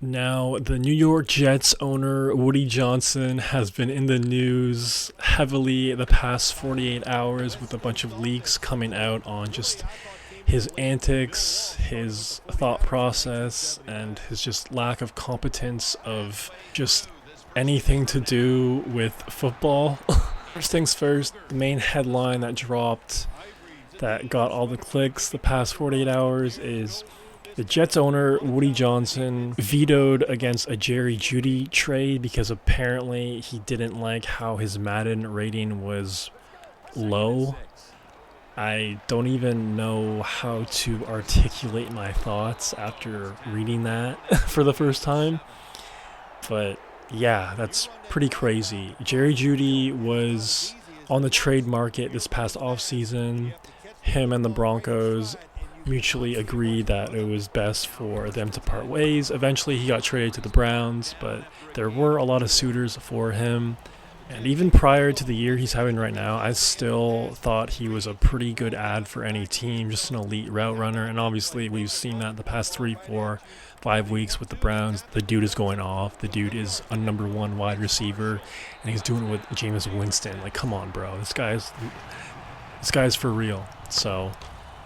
Now, the New York Jets owner, Woody Johnson, has been in the news heavily the past 48 hours with a bunch of leaks coming out on just his antics, his thought process, and his just lack of competence of just anything to do with football. First things first, the main headline that dropped that got all the clicks the past 48 hours is the Jets owner, Woody Johnson, vetoed against a Jerry Jeudy trade because apparently he didn't like how his Madden rating was low. I don't even know how to articulate my thoughts after reading that for the first time. But yeah, that's pretty crazy. Jerry Jeudy was on the trade market this past offseason. Him and the Broncos mutually agreed that it was best for them to part ways. Eventually, he got traded to the Browns, but there were a lot of suitors for him. And even prior to the year he's having right now, I still thought he was a pretty good ad for any team, just an elite route runner. And obviously, we've seen that the past 3, 4, 5 weeks with the Browns. The dude is going off. The dude is a number one wide receiver, and he's doing it with Jameis Winston. Like, come on, bro. This guy's for real. So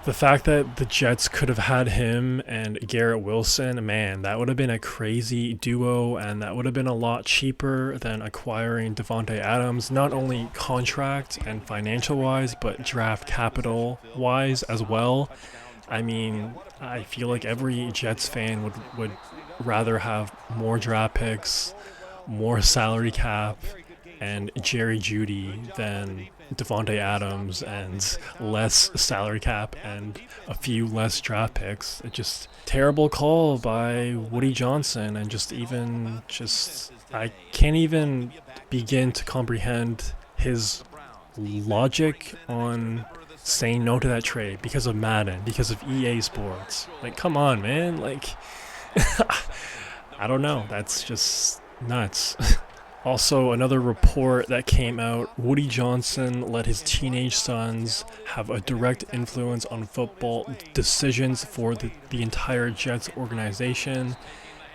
the fact that the Jets could have had him and Garrett Wilson, man, that would have been a crazy duo, and that would have been a lot cheaper than acquiring Davante Adams, not only contract and financial-wise, but draft capital-wise as well. I mean, I feel like every Jets fan would rather have more draft picks, more salary cap, and Jerry Jeudy than Davante Adams and less salary cap and a few less draft picks. It just terrible call by Woody Johnson, and I can't even begin to comprehend his logic on saying no to that trade because of Madden, because of EA Sports. Like, come on, man. Like, I don't know. That's just nuts. Also, another report that came out, Woody Johnson let his teenage sons have a direct influence on football decisions for the entire Jets organization.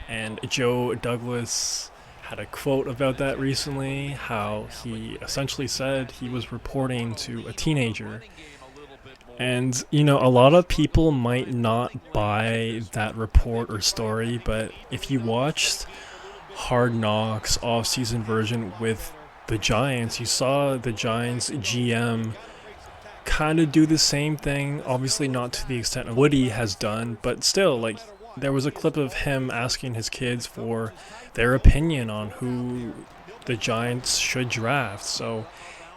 And Joe Douglas had a quote about that recently, how he essentially said he was reporting to a teenager. And, a lot of people might not buy that report or story, but if you watched Hard Knocks off-season version with the Giants, you saw the Giants GM kind of do the same thing, obviously not to the extent of Woody has done, but still, like, there was a clip of him asking his kids for their opinion on who the Giants should draft. So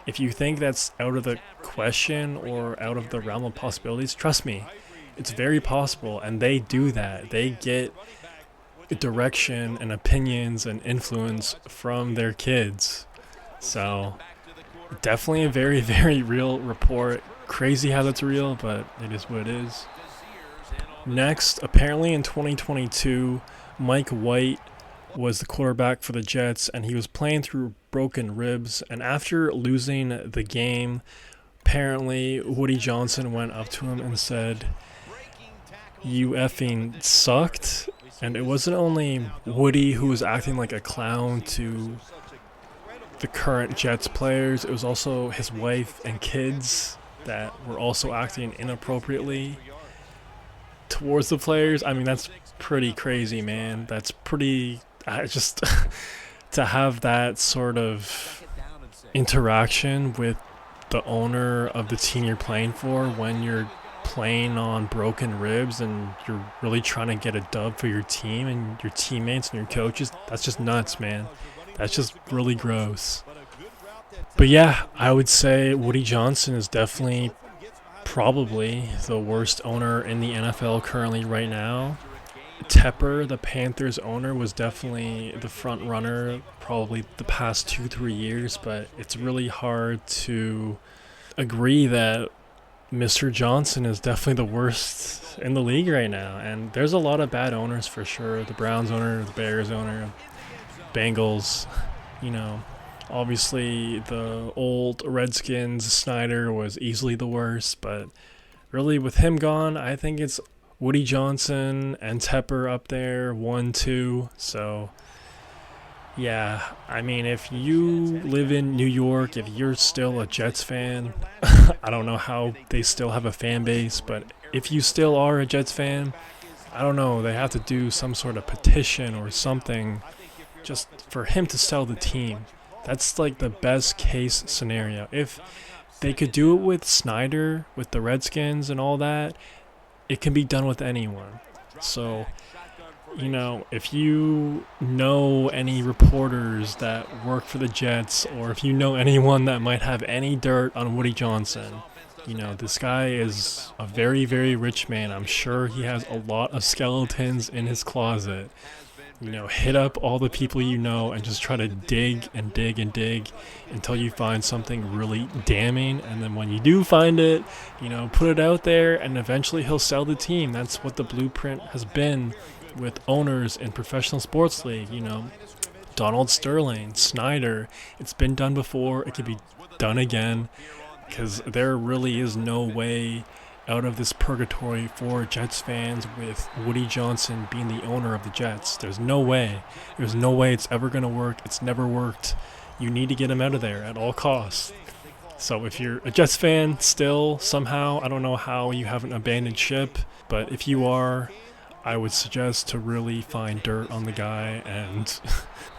if you think that's out of the question or out of the realm of possibilities, trust me, it's very possible, and they do that. They get direction and opinions and influence from their kids. So definitely a very, very real report. Crazy how that's real, but it is what it is. Next, apparently in 2022, Mike White was the quarterback for the Jets, and he was playing through broken ribs. And after losing the game, apparently Woody Johnson went up to him and said, "You effing sucked." And it wasn't only Woody who was acting like a clown to the current Jets players, it was also his wife and kids that were also acting inappropriately towards the players. I mean, that's pretty crazy, man. That's pretty... just to have that sort of interaction with the owner of the team you're playing for when you're playing on broken ribs and you're really trying to get a dub for your team and your teammates and your coaches, that's just nuts, man. That's just really gross. But yeah, I would say Woody Johnson is definitely probably the worst owner in the NFL currently right now. Tepper, the Panthers owner, was definitely the front runner probably the past 2-3 years, but it's really hard to agree that Mr. Johnson is definitely the worst in the league right now. And there's a lot of bad owners for sure. The Browns owner, the Bears owner, Bengals, obviously the old Redskins, Snyder was easily the worst, but really with him gone, I think it's Woody Johnson and Tepper up there, 1-2. So yeah, I mean, if you live in New York, if you're still a Jets fan, I don't know how they still have a fan base, but if you still are a Jets fan, I don't know, they have to do some sort of petition or something just for him to sell the team. That's like the best case scenario. If they could do it with Snyder, with the Redskins and all that, it can be done with anyone. So, if you know any reporters that work for the Jets, or if you know anyone that might have any dirt on Woody Johnson, this guy is a very, very rich man. I'm sure he has a lot of skeletons in his closet. Hit up all the people and just try to dig and dig and dig until you find something really damning. And then when you do find it, put it out there, and eventually he'll sell the team. That's what the blueprint has been with owners in professional sports league. Donald Sterling, Snyder. It's been done before. It could be done again, because there really is no way out of this purgatory for Jets fans with Woody Johnson being the owner of the Jets. There's no way. There's no way it's ever going to work. It's never worked. You need to get him out of there at all costs. So if you're a Jets fan still, somehow, I don't know how you haven't abandoned ship, but if you are, I would suggest to really find dirt on the guy and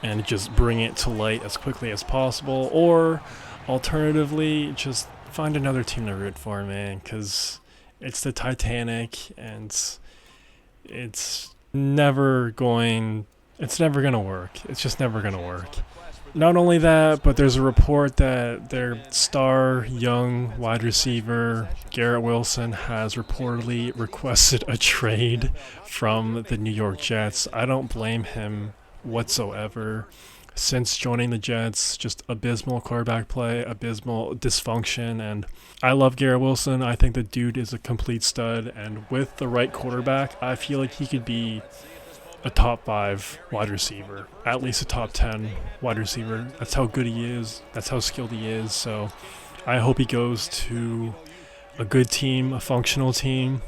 and just bring it to light as quickly as possible. Or alternatively, just find another team to root for, man, because it's the Titanic, and it's never going to work. It's just never going to work. Not only that, but there's a report that their star young wide receiver, Garrett Wilson, has reportedly requested a trade from the New York Jets. I don't blame him whatsoever. Since joining the Jets, just abysmal quarterback play, abysmal dysfunction, and I love Garrett Wilson. I think the dude is a complete stud, and with the right quarterback, I feel like he could be a top 5 wide receiver, at least a top 10 wide receiver. That's how good he is. That's how skilled he is. So I hope he goes to a good team, a functional team,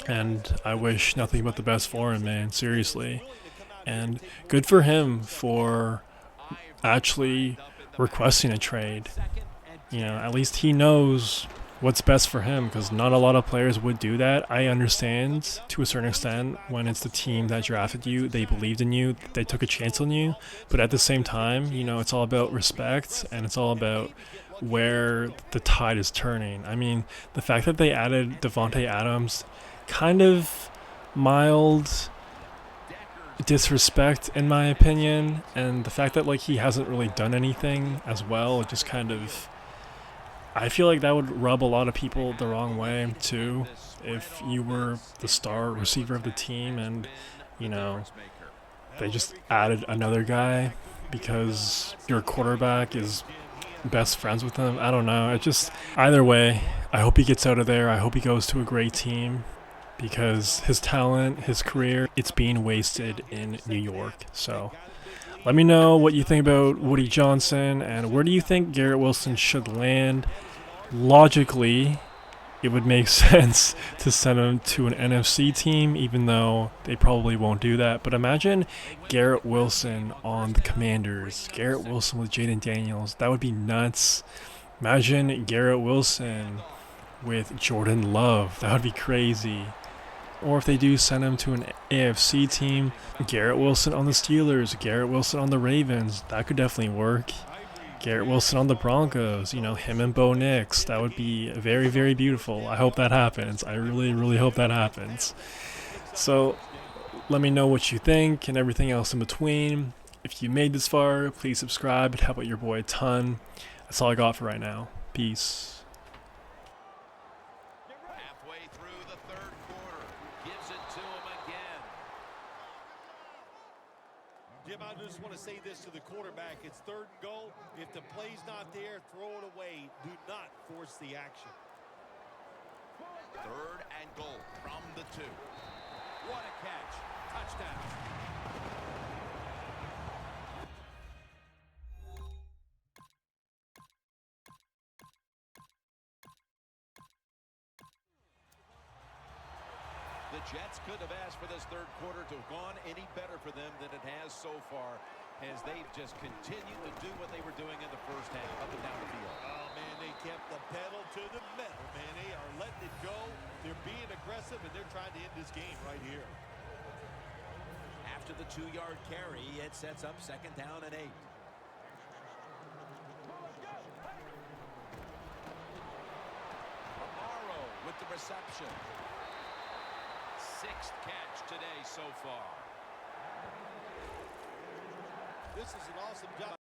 and I wish nothing but the best for him, man, seriously. And good for him for actually requesting a trade. At least he knows what's best for him, because not a lot of players would do that. I understand to a certain extent when it's the team that drafted you, they believed in you, they took a chance on you, but at the same time, it's all about respect, and it's all about where the tide is turning. I mean, the fact that they added Devontae Adams, kind of mild disrespect in my opinion, and the fact that he hasn't really done anything as well, it just kind of, I feel like that would rub a lot of people the wrong way too, if you were the star receiver of the team and they just added another guy because your quarterback is best friends with him. I don't know, it just, either way, I hope he gets out of there. I hope he goes to a great team, because his talent, his career, it's being wasted in New York. So let me know what you think about Woody Johnson, and where do you think Garrett Wilson should land. Logically, it would make sense to send him to an NFC team, even though they probably won't do that. But imagine Garrett Wilson on the Commanders, Garrett Wilson with Jaden Daniels. That would be nuts. Imagine Garrett Wilson with Jordan Love. That would be crazy. Or if they do send him to an AFC team, Garrett Wilson on the Steelers, Garrett Wilson on the Ravens, that could definitely work. Garrett Wilson on the Broncos, him and Bo Nix, that would be very, very beautiful. I hope that happens. I really, really hope that happens. So let me know what you think and everything else in between. If you made this far, please subscribe. It'd help out your boy a ton. That's all I got for right now. Peace. Jim, I just want to say this to the quarterback. It's 3rd and goal. If the play's not there, throw it away. Do not force the action. 3rd and goal from the 2. What a catch. Touchdown. The Jets couldn't have asked for this third quarter to have gone any better for them than it has so far, as they've just continued to do what they were doing in the first half, up and down the field. Oh, man, they kept the pedal to the metal, man. They are letting it go. They're being aggressive, and they're trying to end this game right here. After the 2-yard carry, it sets up 2nd down and 8. Amaro with the reception. 6th catch today so far. This is an awesome job.